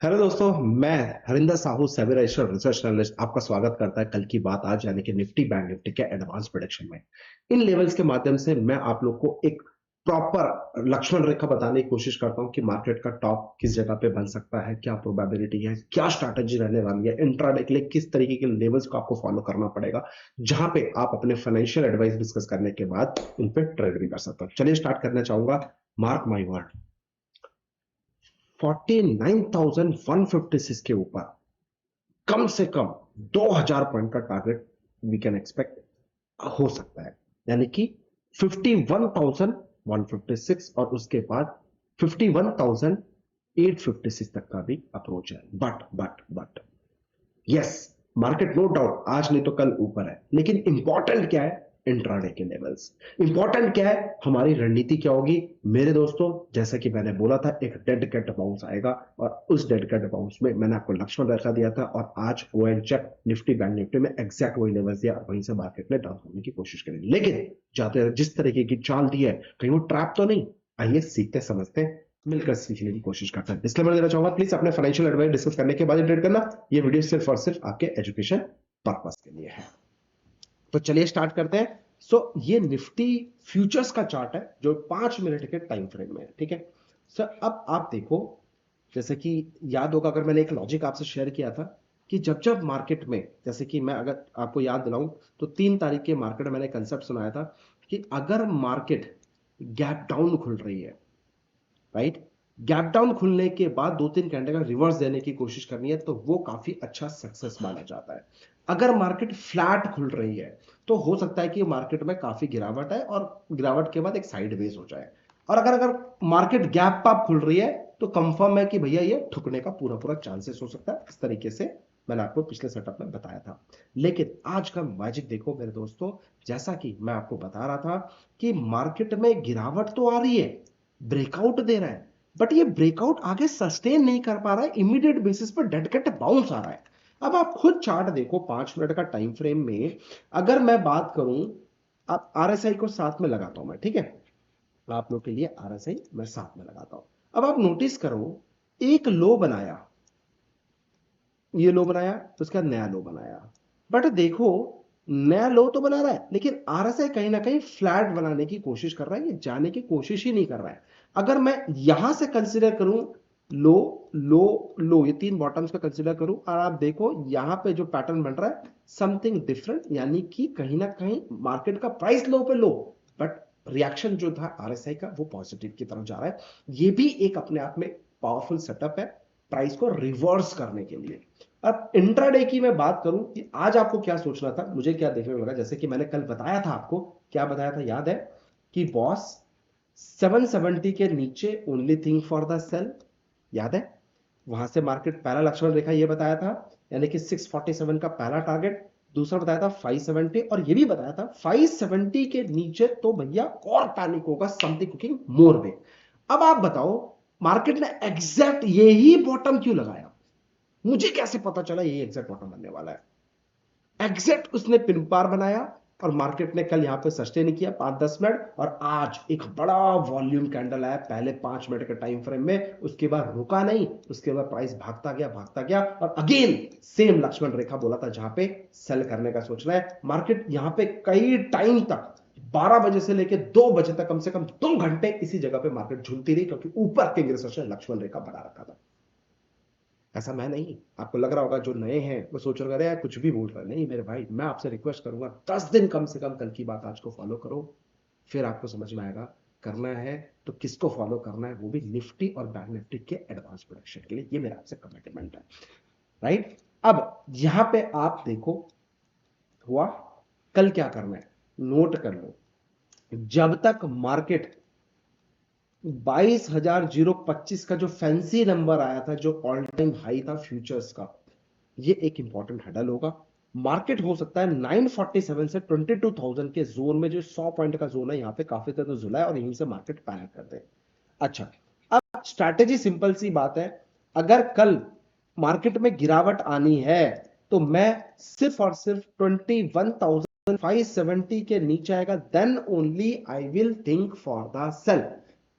Hello दोस्तों, मैं Harinder Sahu SEBI registered research analyst आपका स्वागत करता है कल की बात आज यानी कि निफ्टी बैंक निफ्टी के एडवांस प्रेडिक्शन में। इन लेवल्स के माध्यम से मैं आप लोग को एक प्रॉपर लक्ष्मण रेखा बताने की कोशिश करता हूं कि मार्केट का टॉप किस जगह पे बन सकता है, क्या प्रोबेबिलिटी है, क्या स्ट्रैटेजी रहने वाली है, इंट्राडे के लिए किस तरीके के लेवल्स को आपको फॉलो करना पड़ेगा, जहां पे आप अपने फाइनेंशियल एडवाइस डिस्कस करने के बाद उन पे ट्रेड भी कर सकते हो। चलिए स्टार्ट करना चाहूंगा। मार्क माई वर्ड, 49,156 के ऊपर कम से कम 2000 पॉइंट का टारगेट वी कैन एक्सपेक्ट हो सकता है, यानी कि 51,156 और उसके बाद 51,856 तक का भी अप्रोच है। But yes, market no doubt आज नहीं तो कल ऊपर है, लेकिन इंपॉर्टेंट क्या है? इंट्राडे के लेवल्स। इंपॉर्टेंट क्या है? हमारी रणनीति क्या होगी मेरे दोस्तों? जैसा कि मैंने बोला था, एक डेड कैट बाउंस आएगा और उस डेड कैट बाउंस में मैंने आपको लक्ष्मण रेखा दिया था और आज ओएन चेक निफ्टी बैंक निफ्टी में एग्जैक्ट वही लेवल्स दिया और वहीं से मार्केट ने डाउन होने की कोशिश करी। लेकिन जाते जिस तरीके की चाल दी है, कहीं वो ट्रैप तो नहीं? आइए सीखते समझते हैं, मिलकर सीखने की कोशिश करते हैं। डिस्क्लेमर देना चाहूंगा, प्लीज अपने फाइनेंशियल एडवाइस डिस्कस करने के बाद ट्रेड करना। ये वीडियो सिर्फ और सिर्फ आपके एजुकेशन पर्पस के लिए है। तो चलिए स्टार्ट करते हैं। ये निफ्टी फ्यूचर्स का चार्ट है जो 5 मिनट के टाइम फ्रेम में है, ठीक है सर। अब आप देखो, जैसे कि याद होगा, अगर मैंने एक लॉजिक आपसे शेयर किया था कि जब जब मार्केट में, जैसे कि मैं अगर आपको याद दिलाऊं तो 3 तारीख के मार्केट में मैंने कंसेप्ट सुनाया था कि अगर मार्केट गैप डाउन खुल रही है, राइट, गैप डाउन खुलने के बाद 2-3 घंटे का रिवर्स देने की कोशिश करनी है तो वो काफी अच्छा सक्सेस माना जाता है। अगर मार्केट फ्लैट खुल रही है तो हो सकता है कि मार्केट में काफी गिरावट है और गिरावट के बाद एक साइडवेज हो जाए। और अगर अगर मार्केट गैप अप खुल रही है तो कंफर्म है कि भैया ये ठुकने का पूरा पूरा चांसेस हो सकता है। इस तरीके से मैंने आपको पिछले सेटअप में बताया था। लेकिन आज का मैजिक देखो मेरे दोस्तों, जैसा कि मैं आपको बता रहा था कि मार्केट में गिरावट तो आ रही है, ब्रेकआउट दे रहा है, बट ये ब्रेकआउट आगे सस्टेन नहीं कर पा रहा है, इमीडिएट बेसिस पर डेड कैट बाउंस आ रहा है। अब आप खुद चार्ट देखो 5 मिनट का टाइम फ्रेम में, अगर मैं बात करूं, आप आरएसआई को साथ में लगाता हूं मैं, ठीक है, आप लोग के लिए आरएसआई मैं साथ में लगाता हूं। अब आप नोटिस करो, एक लो बनाया, ये लो बनाया, उसका नया लो बनाया, बट देखो नया लो तो बना रहा है लेकिन आरएसआई कहीं ना कहीं फ्लैट बनाने की कोशिश कर रहा है, ये जाने की कोशिश ही नहीं कर रहा है। अगर मैं यहां से कंसीडर करूं, लो लो लो, ये 3 बॉटम्स का कंसीडर करूं और आप देखो यहां पे जो पैटर्न बन रहा है समथिंग डिफरेंट, यानी कि कहीं ना कहीं मार्केट का प्राइस लो पे लो, बट रिएक्शन जो था आरएसआई का वो पॉजिटिव की तरफ जा रहा है। ये भी एक अपने आप में पावरफुल सेटअप है प्राइस को रिवर्स करने के लिए। अब इंट्राडे की मैं बात करूं कि आज आपको क्या सोचना था, मुझे क्या देखने में लगा, जैसे कि मैंने कल बताया था आपको, क्या बताया था याद है कि बॉस 770 के नीचे only thing for the sell, याद है? वहां से मार्केट पहला लक्ष्मण रेखा ये बताया था, यानी कि 647 का पहला टारगेट, दूसरा बताया था 570 और ये भी बताया था 570 के नीचे तो भैया और पैनिक होगा, समथिंग कुकिंग मोर वे। अब आप बताओ, मार्केट ने एग्जैक्ट यही बॉटम क्यों लगाया? मुझे कैसे पता चला ये एग्जैक्ट बॉटम बनने वाला है? एग्जैक्ट उसने पिन पार बनाया और मार्केट ने कल यहां पे सस्टेन किया 5-10 मिनट और आज एक बड़ा वॉल्यूम कैंडल आया पहले 5 मिनट के टाइम फ्रेम में, उसके बाद रुका नहीं, उसके बाद प्राइस भागता गया और अगेन सेम लक्ष्मण रेखा बोला था जहां पे सेल करने का सोच रहा है। मार्केट यहां पे कई टाइम तक 12 बजे से लेकर 2 बजे तक कम से कम 2 घंटे इसी जगह पे मार्केट झूलती रही क्योंकि ऊपर के रिसर्च ने लक्ष्मण रेखा बना रखा था। ऐसा मैं नहीं, आपको लग रहा होगा जो नए हैं वो सोच रहे हैं कुछ भी बोल रहा है, नहीं मेरे भाई, मैं आपसे रिक्वेस्ट करूंगा 10 दिन कम से कम कल की बात आज को फॉलो करो, फिर आपको समझ में आएगा करना है तो किसको फॉलो करना है, वो भी निफ्टी और बैंक निफ्टी के एडवांस प्रोडक्शन के लिए। ये मेरा आपसे कमिटमेंट है, राइट। अब यहां पे आप देखो हुआ, कल क्या करना है नोट कर लो। जब तक मार्केट 22,025 का जो फैंसी नंबर आया था, जो ऑल टाइम हाई था फ्यूचर्स का, ये एक इंपॉर्टेंट हडल होगा। मार्केट हो सकता है 947 से 22,000 के जोन में, जो 100 पॉइंट का जोन है, यहां पे काफी ज्यादा जुला है और यहीं से मार्केट पैनिक कर दे। अच्छा, अब स्ट्रैटेजी सिंपल सी बात है, अगर कल मार्केट में गिरावट आनी है तो मैं सिर्फ और सिर्फ 21,570 के नीचे आएगा, then only I will think for the sell.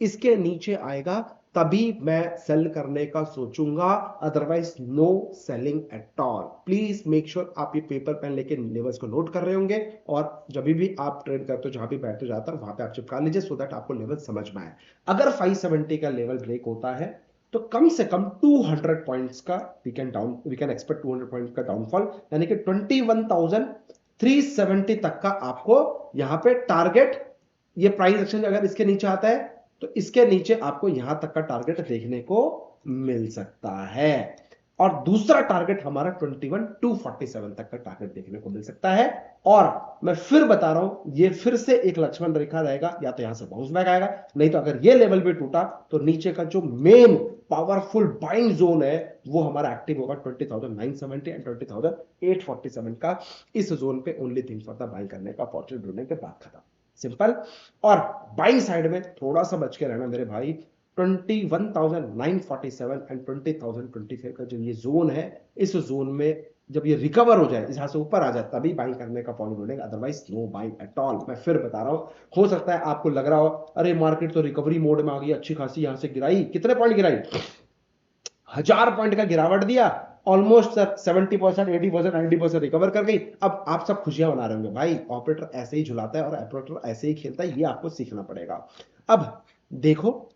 इसके नीचे आएगा तभी मैं सेल करने का सोचूंगा, otherwise no selling at all. Please make sure आप ये पेपर पेन लेके लेवल्स को नोट कर रहे होंगे, और जब भी आप ट्रेड करते हो, जहां भी बैठते जाता है वहां पे आप चिपका लीजिए, सो दैट आपको लेवल समझ में आए। अगर 570 का लेवल ब्रेक होता है तो कम से कम 200 पॉइंट्स का वी कैन एक्सपेक्ट 200 पॉइंट का डाउनफॉल, यानी कि 21,370 तक का आपको यहां पे टारगेट। ये प्राइस एक्शन अगर इसके नीचे आता है तो इसके नीचे आपको यहां तक का टारगेट देखने को मिल सकता है, और दूसरा टारगेट हमारा 21,247 तक का टारगेट देखने को मिल सकता है। और मैं फिर बता रहा हूं, ये फिर से एक लक्ष्मण रेखा रहेगा, या तो यहां से बाउंस बैक आएगा, नहीं तो अगर ये लेवल भी टूटा तो नीचे का जो मेन पावरफुल बाइंग जोन है वो हमारा एक्टिव होगा 20,970 एंड 20,847 का। इस जोन पे only thing for the buying करने का अपॉर्चुनिटी ढूंढने के बाद खत्म, सिंपल। और बाइंग साइड में थोड़ा सा बच के रहना मेरे भाई। 21,947 एंड 20,025 का जो ये जोन है, इस जोन में जब ये रिकवर हो जाए, यहां से ऊपर आ जाए, तभी बाइंग करने का पॉइंट ढूंढेगा, otherwise no buying at all. मैं फिर बता रहा हूं, हो सकता है आपको लग रहा हो अरे मार्केट तो रिकवरी मोड में आ गई, अच्छी खासी यहां से गिराई, कितने पॉइंट गिराई, 1000 पॉइंट का गिरावट दिया, ऑलमोस्ट सर 70%, 80%, 90% रिकवर कर गई। अब आप सब खुशियां मना रहे होंगे, भाई ऑपरेटर ऐसे ही झुलाता है और ऑपरेटर ऐसे ही खेलता है, ये आपको सीखना पड़ेगा। अब देखो,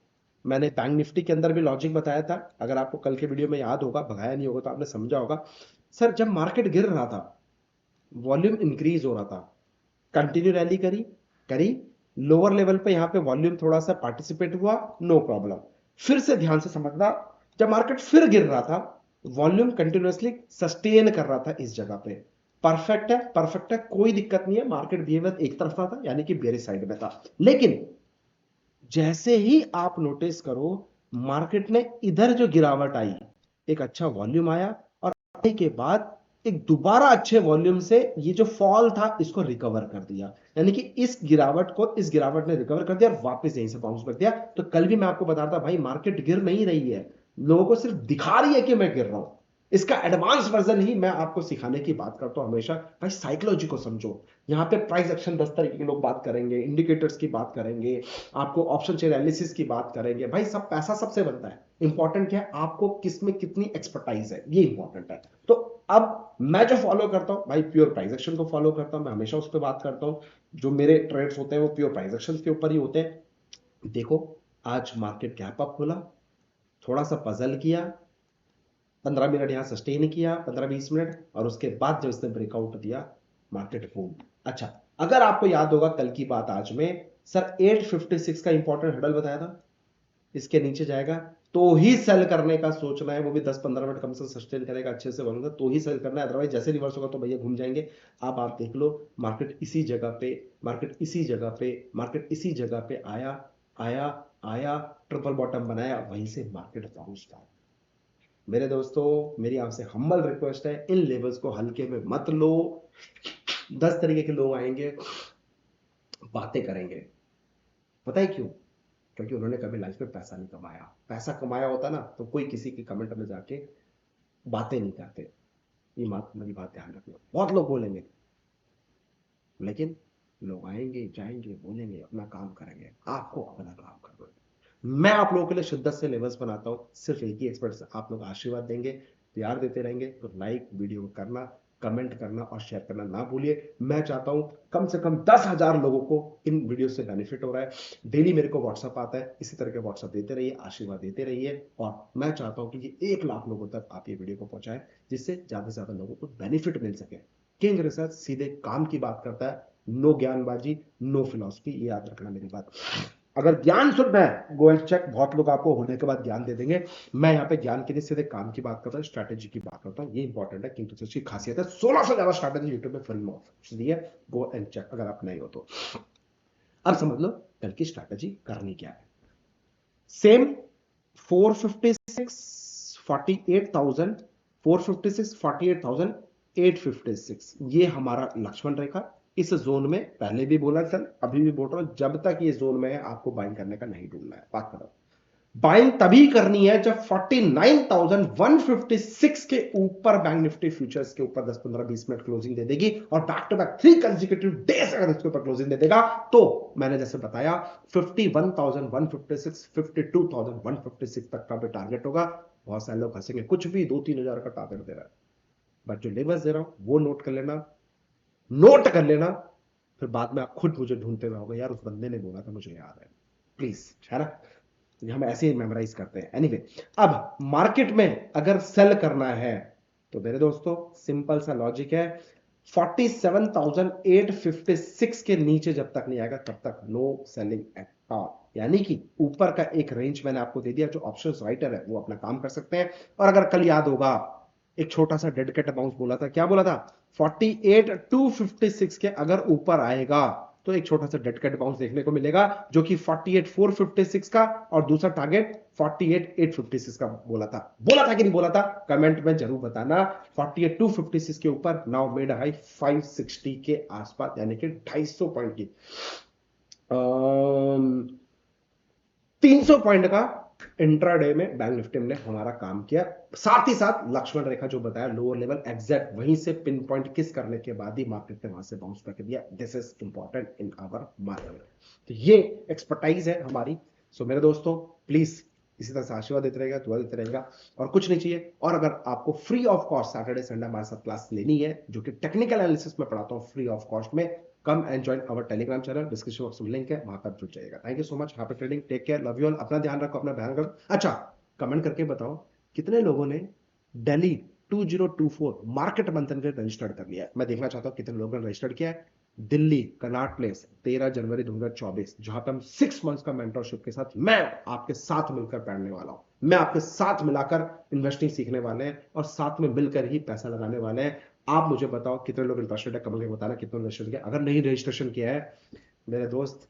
मैंने बैंक निफ्टी के अंदर भी लॉजिक बताया था, अगर आपको कल के वीडियो में याद होगा, भगाया नहीं होगा तो आपने समझा होगा। सर जब मार्केट गिर रहा था, वॉल्यूम इंक्रीज हो रहा था, कंटिन्यू रैली करी करी, लोअर लेवल पे यहां पे वॉल्यूम थोड़ा सा पार्टिसिपेट हुआ, नो प्रॉब्लम। फिर से ध्यान से समझना, जब मार्केट फिर गिर रहा था, वॉल्यूम कंटिन्यूअसली सस्टेन कर रहा था इस जगह पे, परफेक्ट है, परफेक्ट है, कोई दिक्कत नहीं है। मार्केट बिहेवियर एक तरफा था, यानी कि बेरिश साइड में था, लेकिन जैसे ही आप नोटिस करो मार्केट ने इधर जो गिरावट आई, एक अच्छा वॉल्यूम आया, और आने के बाद एक दोबारा अच्छे वॉल्यूम से ये जो फॉल था इसको रिकवर कर दिया, यानी कि इस गिरावट ने रिकवर कर दिया और वापस यहीं से बाउंस कर दिया। तो कल भी मैं आपको बता रहा था, भाई मार्केट गिर नहीं रही है, लोगों को सिर्फ दिखा रही है कि मैं गिर रहा हूं। इसका एडवांस वर्जन ही मैं आपको सिखाने की बात करता हूं हमेशा। भाई साइकोलॉजी को समझो, यहां पे प्राइस एक्शन 10 तरीके के लोग बात करेंगे, इंडिकेटर्स की बात करेंगे, आपको ऑप्शन चेन एनालिसिस की बात करेंगे। भाई सब पैसा सबसे बनता है, इंपॉर्टेंट क्या है आपको किस में कितनी एक्सपर्टाइज है, ये इंपॉर्टेंट है। तो अब मैं जो फॉलो करता हूं भाई, प्योर प्राइस एक्शन को फॉलो करता हूं, मैं हमेशा उस पर बात करता हूं। जो मेरे ट्रेड्स होते हैं वो प्योर प्राइस एक्शन के ऊपर ही होते हैं। देखो, आज मार्केट गैप अप खोला, थोड़ा सा पजल किया, 15 मिनट यहां सस्टेन किया, 15-20 मिनट, और उसके बाद जब इसने ब्रेकआउट दिया, मार्केट बूम। अच्छा, अगर आपको याद होगा कल की बात आज में, सर 856 का इंपॉर्टेंट हडल बताया था, इसके नीचे जाएगा तो ही सेल करने का सोचना है, वो भी 10-15 मिनट कम से सस्टेन करेगा, अच्छे से बनूंगा तो ही सेल करना है, अदरवाइज जैसे रिवर्स होगा तो भैया घूम जाएंगे। अब आप देख लो, मार्केट इसी जगह पे, मार्केट इसी जगह पे, मार्केट इसी जगह पे आया आया आया, ट्रिपल बॉटम बनाया, वहीं से मार्केट बाउंस बैक। मेरे दोस्तों, मेरी आपसे हम्बल रिक्वेस्ट है, इन लेवल्स को हल्के में मत लो। 10 तरीके के लोग आएंगे, बातें करेंगे, पता है क्यों? क्योंकि उन्होंने कभी लाइफ में पैसा नहीं कमाया। पैसा कमाया होता ना तो कोई किसी के कमेंट में जाके बातें नहीं करते। ये मेरी बात ध्यान रखना, बहुत लोग बोलेंगे, लेकिन लोग आएंगे जाएंगे बोलेंगे, अपना काम करेंगे, आपको अपना काम करना है। मैं आप लोगों के लिए शिद्दत से लेवल्स बनाता हूं, सिर्फ एक ही एक्सपर्ट से आप लोग आशीर्वाद देंगे, प्यार देते रहेंगे, तो लाइक वीडियो करना, कमेंट करना और शेयर करना ना भूलिए। मैं चाहता हूं कम से कम 10,000 लोगों को इन वीडियो से बेनिफिट हो रहा है। डेली मेरे को व्हाट्सअप आता है, इसी तरह के व्हाट्सअप देते रहिए, आशीर्वाद देते रहिए, और मैं चाहता हूं कि ये 1 लाख लोगों तक आप ये वीडियो को पहुंचाएं, जिससे ज्यादा से ज्यादा लोगों को बेनिफिट मिल सके। किंग रिसर्च सीधे काम की बात करता है, नो ज्ञानबाजी, नो फिलॉसफी, ये याद रखना मेरी बात। अगर ज्ञान सुनना है, गो एंड चेक, बहुत लोग आपको होने के बाद ज्ञान दे देंगे। मैं यहाँ पे ज्ञान के लिए सीधे काम की बात करता हूँ, स्ट्रैटेजी की बात करता हूँ, ये इंपॉर्टेंट है। किंग रिसर्च की खासियत है, 16 से ज्यादा स्ट्रैटेजी यूट्यूब में फिल्म इसलिए गो एंड चेक अगर आप नहीं हो तो। अब समझ लो कल की स्ट्रैटेजी करनी क्या है। सेम 456 48,000, 456 48,856, ये हमारा लक्ष्मण रेखा। इस जोन में पहले भी बोला था, अभी भी बोल रहा हूं, जब तक ये जोन में है आपको बाइंग करने का नहीं ढूंढना है, बात करो। बाइंग तभी करनी है जब 49,156 के ऊपर बैंक निफ्टी फ्यूचर्स के ऊपर 10 15 20 मिनट क्लोजिंग दे देगी और back to back 3 consecutive days अगर इसके ऊपर क्लोजिंग दे देगा तो मैंने जैसे बताया 51,156 52,156 तक का भी टारगेट होगा। बहुत सारे लोग हंसेंगे, कुछ भी 2-3 हजार का टारगेट दे रहा है, बट जो लेवल्स दे रहा हूं वो नोट कर लेना, नोट कर लेना, फिर बाद में आप खुद मुझे ढूंढते हुए होगा यार उस बंदे ने बोला था, मुझे याद है। प्लीज, है ना, हम ऐसे ही मेमोराइज करते हैं। एनीवे, अब मार्केट में अगर सेल करना है तो मेरे दोस्तों सिंपल सा लॉजिक है, 47,856 के नीचे जब तक नहीं आएगा तब तक नो सेलिंग एट ऑल। यानी कि ऊपर का एक रेंज मैंने आपको दे दिया, जो ऑप्शंस राइटर है वो अपना काम कर सकते हैं। और अगर कल याद होगा एक छोटा सा डेडिकेट अमाउंट बोला था, क्या बोला था, 48,256 के अगर ऊपर आएगा तो एक छोटा सा डेडिकेट बाउंस देखने को मिलेगा, जो कि 48,456 का, और दूसरा टारगेट 48,856 का बोला था कि नहीं बोला था, कमेंट में जरूर बताना। 48,256 के ऊपर नाउ मेड हाई 560 के आसपास, यानी कि 250 पॉइंट की 300 पॉइंट का इंट्राडे में बैंक निफ्टी ने हमारा काम किया। साथ ही साथ लक्ष्मण रेखा जो बताया लोअर लेवल एग्जैक्ट वहीं से पिन पॉइंट किस करने के बाद ही मार्केट ने वहां से बाउंस बैक दिया। This is important in our market. तो ये एक्सपर्टाइज है हमारी। सो मेरे दोस्तों प्लीज इसी तरह से आशीर्वाद देते रहेगा, दुआ देते रहेगा, और कुछ नहीं चाहिए। और अगर आपको free of cost Saturday Sunday हमारे साथ क्लास लेनी है, जो कि टेक्निकल एनालिसिस में पढ़ाता हूँ फ्री ऑफ कॉस्ट में, come and join our Telegram channel, description box में लिंक है, वहां पर जुड़ जाएगा। Thank you so much, happy trading, take care, love you all, अपना ध्यान रखो, अपना ध्यान रखो। अच्छा, कमेंट करके बताओ कितने लोगों ने दिल्ली 2024 मार्केट मंथन के रजिस्टर्ड कर लिया है। मैं देखना चाहता हूं कितने लोगों ने रजिस्टर्ड किया है। दिल्ली कनॉट प्लेस 13 जनवरी 2024, जहां पे हम 6 मंथ्स का मेंटरशिप के साथ मैं आपके साथ मिलकर पढ़ने वाला हूं। मैं आपके साथ मिलाकर इन्वेस्टिंग सीखने वाले हैं और साथ में मिलकर ही पैसा लगाने वाले हैं। आप मुझे बताओ कितने लोग इंटरेस्टेड है, कमेंट करके बताना कितने रजिस्टर किया। अगर नहीं रजिस्ट्रेशन किया है मेरे दोस्त,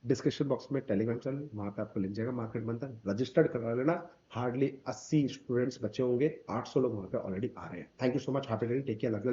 डिस्क्रिप्शन बॉक्स में टेलीग्राम चैनल, वहां पे आपको लिख जाएगा मार्केट मंथन, रजिस्टर्ड करा लेना। हार्डली 80 स्टूडेंट्स बचे होंगे, 800 लोग वहां पे ऑलरेडी आ रहे हैं। Thank you so much, happy take care, love you.